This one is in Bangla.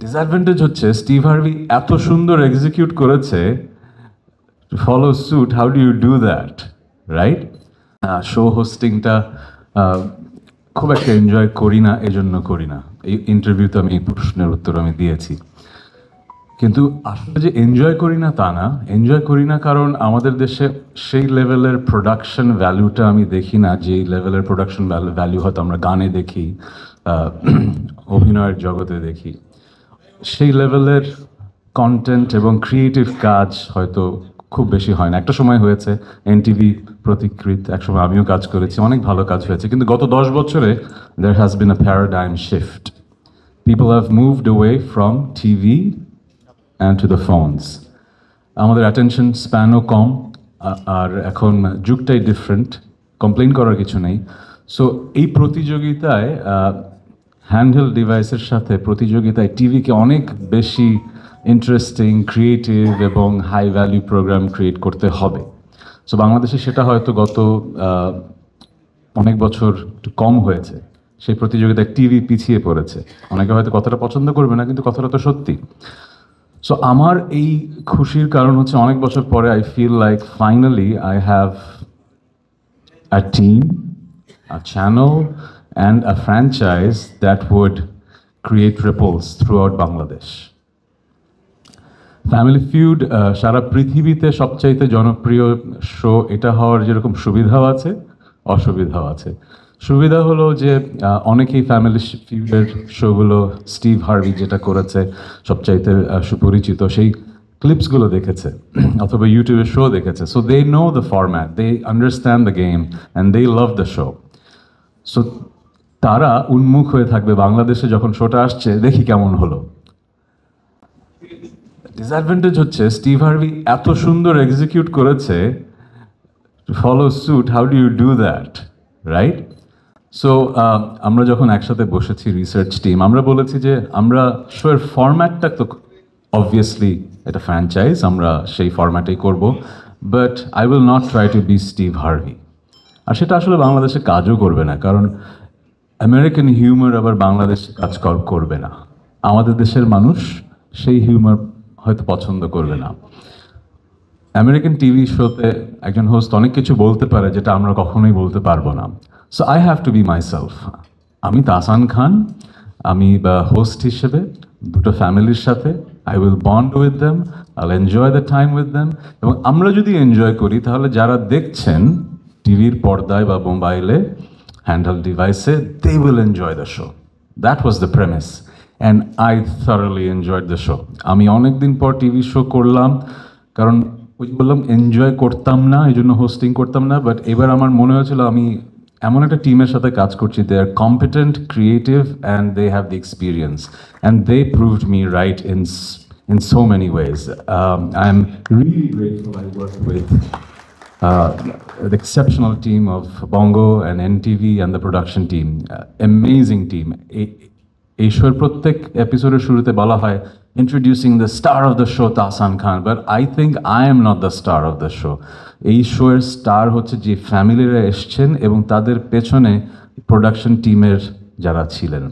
ডিসঅ্যাডভান্টেজ হচ্ছে স্টিভ হার্ভি এত সুন্দর এক্সিকিউট করেছে, follow suit, how do you do that, right? Show হোস্টিংটা খুব একটা এনজয় করি না, এজন্য করি না। এই ইন্টারভিউতে আমি এই প্রশ্নের উত্তর আমি দিয়েছি। কিন্তু আসলে যে এনজয় করি না তা না, এনজয় করি না কারণ আমাদের দেশে সেই লেভেলের প্রোডাকশন ভ্যালুটা আমি দেখি না, যেই লেভেলের প্রোডাকশন ভ্যালু হয়তো আমরা গানে দেখি, আহ, অভিনয়ের জগতে দেখি। সেই লেভেলের কন্টেন্ট এবং ক্রিয়েটিভ কাজ হয়তো খুব বেশি হয় না। একটা সময় হয়েছে, এনটিভি প্রতিকৃত, একসময় আমিও কাজ করেছি, অনেক ভালো কাজ হয়েছে, কিন্তু গত 10 বছরে there has been a paradigm shift. People have moved away from TV and to the phones. আমাদের অ্যাটেনশন স্প্যানও কম, আর এখন যুগটাই ডিফারেন্ট, কমপ্লেন করার কিছু নেই। সো এই প্রতিযোগিতায় হ্যান্ডহেল্ড ডিভাইসের সাথে প্রতিযোগিতায় টিভিকে অনেক বেশি ইন্টারেস্টিং, ক্রিয়েটিভ এবং হাই ভ্যালু প্রোগ্রাম ক্রিয়েট করতে হবে। সো বাংলাদেশে সেটা হয়তো গত অনেক বছর একটু কম হয়েছে। সেই প্রতিযোগিতায় টিভি পিছিয়ে পড়েছে। অনেকে হয়তো কথাটা পছন্দ করবে না, কিন্তু কথাটা তো সত্যি। সো আমার এই খুশির কারণ হচ্ছে অনেক বছর পরে I feel like finally I have a team, a channel, and a franchise that would create ripples throughout Bangladesh. Family feud সারা পৃথিবীতে সবচাইতে জনপ্রিয় শো এটা হওয়ার যেরকম সুবিধাও আছে, অসুবিধাও আছে। সুবিধা হলো যে অনেকেই ফ্যামিলি ফিউডের শোগুলো স্টিভ হার্ভি যেটা করেছে সবচাইতে সুপরিচিত সেই ক্লিপসগুলো দেখেছে অথবা ইউটিউবের শো দেখেছে। So they know the format, they understand the game and they love the show. So তারা উন্মুখ হয়ে থাকবে বাংলাদেশে যখন শোটা আসছে দেখি কেমন হলো। ডিসঅ্যাডভান্টেজ হচ্ছে স্টিভ হার্ভি এত সুন্দর এক্সিকিউট করেছে, follow suit, how do you do that, right? So আমরা যখন একসাথে বসেছি রিসার্চ টিম, আমরা বলেছি যে আমরা শোয়ের ফরম্যাটটা তো অবভিয়াসলি এটা ফ্র্যাঞ্চাইজ, আমরা সেই ফরম্যাটেই করব, but I will not try to be Steve Harvey. আর সেটা আসলে বাংলাদেশে কাজও করবে না, কারণ আমেরিকান হিউমার আবার বাংলাদেশে কাজ করবে না। আমাদের দেশের মানুষ সেই হিউমার হয়তো পছন্দ করবে না। আমেরিকান টিভি শোতে একজন হোস্ট অনেক কিছু বলতে পারে যেটা আমরা কখনোই বলতে পারবো না। So I have to be myself. আমি তাহসান খান, আমি হোস্ট হিসেবে দুটো ফ্যামিলির সাথে I will bond with them, I will enjoy the time with them. এবং আমরা যদি এনজয় করি তাহলে যারা দেখছেন টিভির পর্দায় বা মোবাইলে হ্যান্ডহেল্ড ডিভাইসে, they will enjoy the show. That was the premise and I thoroughly enjoyed the show. আমি অনেকদিন পর টিভি শো করলাম, কারণ ওই বললাম এনজয় করতাম না, এই জন্য হোস্টিং করতাম না, বাট এবার আমার মনে হয়েছিল আমি এমন একটা টিমের সাথে কাজ করছি, they are competent, creative and they have the experience and they proved me right in so many ways. I'm really grateful I worked with the exceptional team of Bongo and NTV and the production team. Amazing team. এই শোর প্রত্যেক এপিসোডের শুরুতে বলা হয় introducing the star of the show Tahsan Khan, but I think I am not the star of the show. এই শোয়ের স্টার হচ্ছে যে ফ্যামিলিরা এসছেন এবং তাদের পেছনে প্রোডাকশন টিমের যারা ছিলেন।